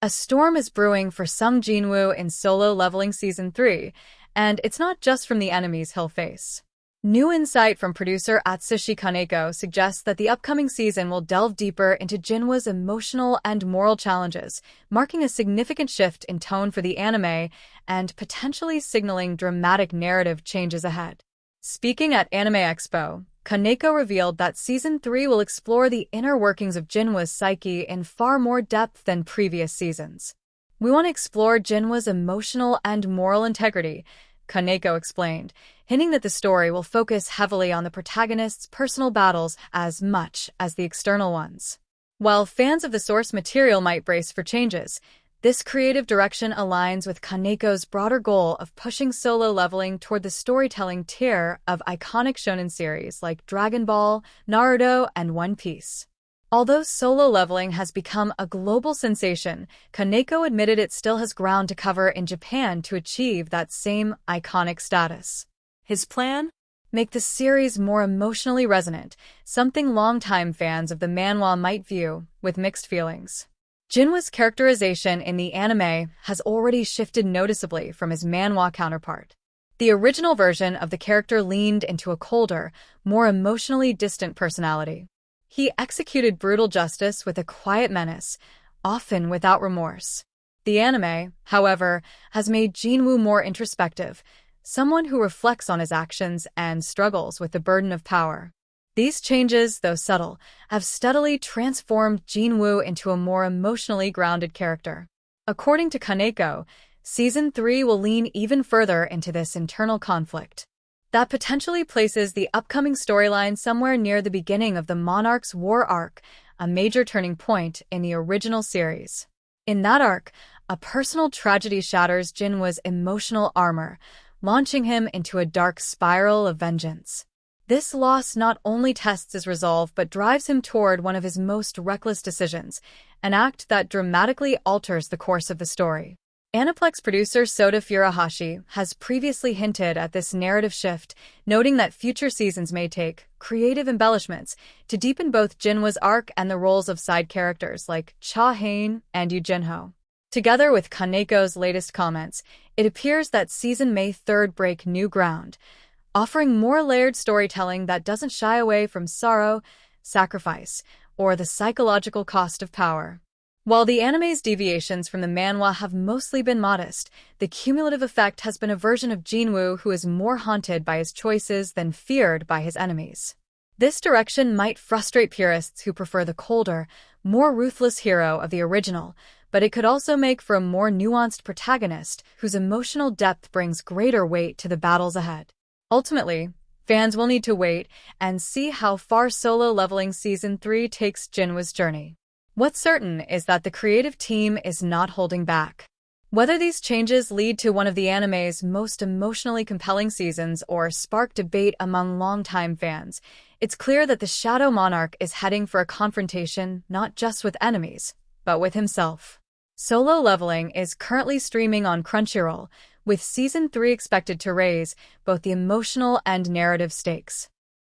A storm is brewing for some Jinwoo in Solo Leveling Season 3, and it's not just from the enemies he'll face. New insight from producer Atsushi Kaneko suggests that the upcoming season will delve deeper into Jinwoo's emotional and moral challenges, marking a significant shift in tone for the anime and potentially signaling dramatic narrative changes ahead. Speaking at Anime Expo, Kaneko revealed that Season 3 will explore the inner workings of Jinwoo's psyche in far more depth than previous seasons. "We want to explore Jinwoo's emotional and moral integrity," Kaneko explained, hinting that the story will focus heavily on the protagonist's personal battles as much as the external ones. While fans of the source material might brace for changes, this creative direction aligns with Kaneko's broader goal of pushing Solo Leveling toward the storytelling tier of iconic shonen series like Dragon Ball, Naruto, and One Piece. Although Solo Leveling has become a global sensation, Kaneko admitted it still has ground to cover in Japan to achieve that same iconic status. His plan? Make the series more emotionally resonant, something longtime fans of the manhwa might view with mixed feelings. Jinwoo's characterization in the anime has already shifted noticeably from his manhwa counterpart. The original version of the character leaned into a colder, more emotionally distant personality. He executed brutal justice with a quiet menace, often without remorse. The anime, however, has made Jinwoo more introspective, someone who reflects on his actions and struggles with the burden of power. These changes, though subtle, have steadily transformed Jinwoo into a more emotionally grounded character. According to Kaneko, Season 3 will lean even further into this internal conflict. That potentially places the upcoming storyline somewhere near the beginning of the Monarch's War arc, a major turning point in the original series. In that arc, a personal tragedy shatters Jinwoo's emotional armor, launching him into a dark spiral of vengeance. This loss not only tests his resolve but drives him toward one of his most reckless decisions, an act that dramatically alters the course of the story. Aniplex producer Sota Furuhashi has previously hinted at this narrative shift, noting that future seasons may take creative embellishments to deepen both Jinwoo's arc and the roles of side characters like Cha Hain and Yu Jinho. Together with Kaneko's latest comments, it appears that season may 3rd break new ground, offering more layered storytelling that doesn't shy away from sorrow, sacrifice, or the psychological cost of power. While the anime's deviations from the manhwa have mostly been modest, the cumulative effect has been a version of Jinwoo who is more haunted by his choices than feared by his enemies. This direction might frustrate purists who prefer the colder, more ruthless hero of the original, but it could also make for a more nuanced protagonist whose emotional depth brings greater weight to the battles ahead. Ultimately, fans will need to wait and see how far Solo Leveling Season 3 takes Jinwoo's journey. What's certain is that the creative team is not holding back. Whether these changes lead to one of the anime's most emotionally compelling seasons or spark debate among longtime fans, it's clear that the Shadow Monarch is heading for a confrontation not just with enemies, but with himself. Solo Leveling is currently streaming on Crunchyroll, with Season 3 expected to raise both the emotional and narrative stakes.